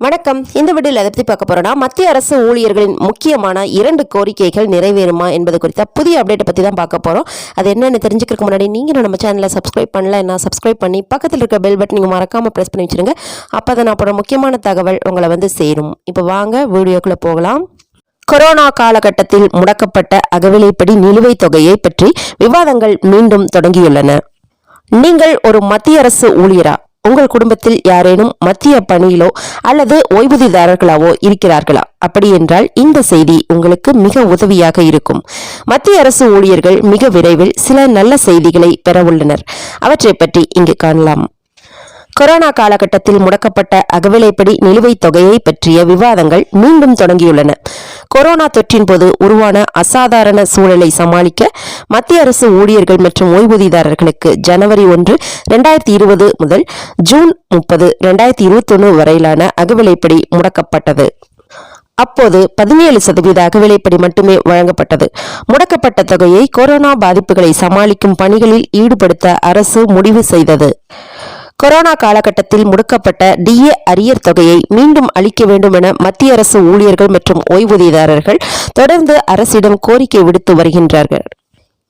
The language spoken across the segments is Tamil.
வணக்கம். இந்த வீடியோவில் எதை பற்றி பார்க்க போறோம்னா, மத்திய அரசு ஊழியர்களின் முக்கியமான 2 கோரிக்கைகள் நிறைவேறுமா என்பது குறித்த புதிய அப்டேட்டை பற்றி தான் பார்க்க போறோம். அது என்னன்னு தெரிஞ்சுக்கிறதுக்கு முன்னாடி நீங்களும் நம்ம சேனலை சப்ஸ்கிரைப் பண்ணல, சப்ஸ்கிரைப் பண்ணி பக்கத்தில் இருக்க பெல் பட்டன் நீங்கள் மறக்காமல் ப்ரெஸ் பண்ணி வச்சுருங்க. அப்போ தான் நான் முக்கியமான தகவல் உங்களை வந்து சேரும். இப்போ வாங்க வீடியோக்குள்ளே போகலாம். கொரோனா காலகட்டத்தில் முடக்கப்பட்ட அகவிலைப்படி நிலுவைத் தொகையை பற்றி விவாதங்கள் மீண்டும் தொடங்கியுள்ளன. நீங்கள் ஒரு மத்திய அரசு ஊழியரா? உங்கள் குடும்பத்தில் யாரேனும் மத்திய பணியிலோ அல்லது ஓய்வூதியதாரர்களாவோ இருக்கிறார்களா? அப்படி என்றால் இந்த செய்தி உங்களுக்கு மிக உதவியாக இருக்கும். மத்திய அரசு ஊழியர்கள் மிக விரைவில் சில நல்ல செய்திகளை பெற உள்ளனர். அவற்றை பற்றி இங்கு காணலாம். கொரோனா காலகட்டத்தில் முடக்கப்பட்ட அகவிலைப்படி நிலுவைத் தொகையை பற்றிய விவாதங்கள் மீண்டும் தொடங்கியுள்ளன. கொரோனா தொற்றின் போது உருவான அசாதாரண சூழலை சமாளிக்க மத்திய அரசு ஊழியர்கள் மற்றும் ஓய்வூதியதாரர்களுக்கு ஜனவரி 1, 2020 முதல் ஜூன் 30, 2021 வரையிலான அகவிலைப்படி முடக்கப்பட்டது. அப்போது 17% அகவிலைப்படி மட்டுமே வழங்கப்பட்டது. முடக்கப்பட்ட தொகையை கொரோனா பாதிப்புகளை சமாளிக்கும் பணிகளில் ஈடுபடுத்த அரசு முடிவு செய்தது. கொரோனா காலகட்டத்தில் முடக்கப்பட்ட டிஏ அரியர் தொகையை மீண்டும் அளிக்க வேண்டும் என மத்திய அரசு ஊழியர்கள் மற்றும் ஓய்வூதியதாரர்கள் தொடர்ந்து அரசிடம் கோரிக்கை விடுத்து வருகின்றார்கள்.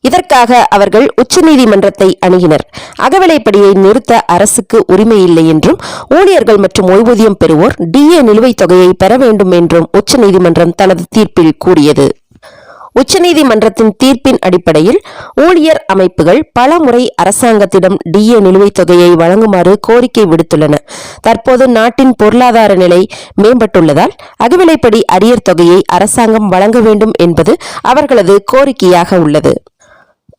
இதற்காக அவர்கள் உச்சநீதிமன்றத்தை அணுகினர். அகவிலைப்படியை நிறுத்த அரசுக்கு உரிமை இல்லை என்றும், ஊழியர்கள் மற்றும் ஓய்வூதியம் பெறுவோர் டிஏ நிலுவைத் தொகையை பெற வேண்டும் என்றும் உச்சநீதிமன்றம் தனது தீர்ப்பில் கூறியது. உச்சநீதிமன்றத்தின் தீர்ப்பின் அடிப்படையில் ஊழியர் அமைப்புகள் பல முறை அரசாங்கத்திடம் டிஏ நிலுவைத் தொகையை வழங்குமாறு கோரிக்கை விடுத்துள்ளன. தற்போது நாட்டின் பொருளாதார நிலை மேம்பட்டுள்ளதால் அகவிலைப்படி அரியர் தொகையை அரசாங்கம் வழங்க வேண்டும் என்பது அவர்களது கோரிக்கையாக உள்ளது.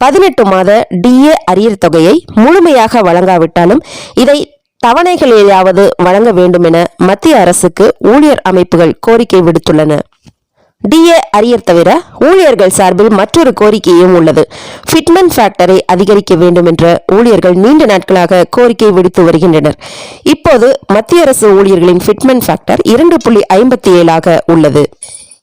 18 மாத டிஏ அரியர் தொகையை முழுமையாக வழங்காவிட்டாலும் இதை தவணைகளிலாவது வழங்க வேண்டும் என மத்திய அரசுக்கு ஊழியர் அமைப்புகள் கோரிக்கை விடுத்துள்ளன. டிஏ அரியர் தவிர ஊழியர்கள் சார்பில் மற்றொரு கோரிக்கையும் உள்ளது. ஃபிட்மென்ட் ஃபேக்டரை அதிகரிக்க வேண்டும் என்ற ஊழியர்கள் நீண்ட நாட்களாக கோரிக்கை விடுத்து வருகின்றனர். இப்போது மத்திய அரசு ஊழியர்களின் ஃபிட்மென்ட் ஃபேக்டர் 2.57 உள்ளது.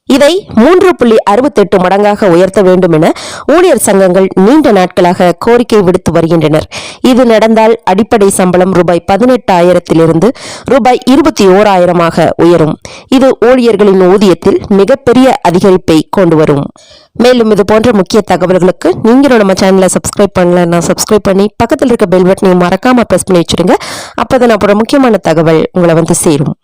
இதை 3.68 மடங்காக உயர்த்த வேண்டும் என ஊழியர் சங்கங்கள் நீண்ட நாட்களாக கோரிக்கை விடுத்து வருகின்றனர். இது நடந்தால் அடிப்படை சம்பளம் ரூபாய் 18,000 ரூபாய் 21,000 உயரும். இது ஊழியர்களின் ஊதியத்தில் மிகப்பெரிய அதிகரிப்பை கொண்டு வரும். மேலும் இது போன்ற முக்கிய தகவல்களுக்கு நீங்களும் நம்ம சேனலை சப்ஸ்கிரைப் பண்ணலன்னா சப்ஸ்கிரைப் பண்ணி பக்கத்தில் இருக்க பெல் பட்டனை மறக்காம பிரஸ் பண்ணி வச்சிருங்க. அப்பதான் முக்கியமான தகவல் உங்களை வந்து சேரும்.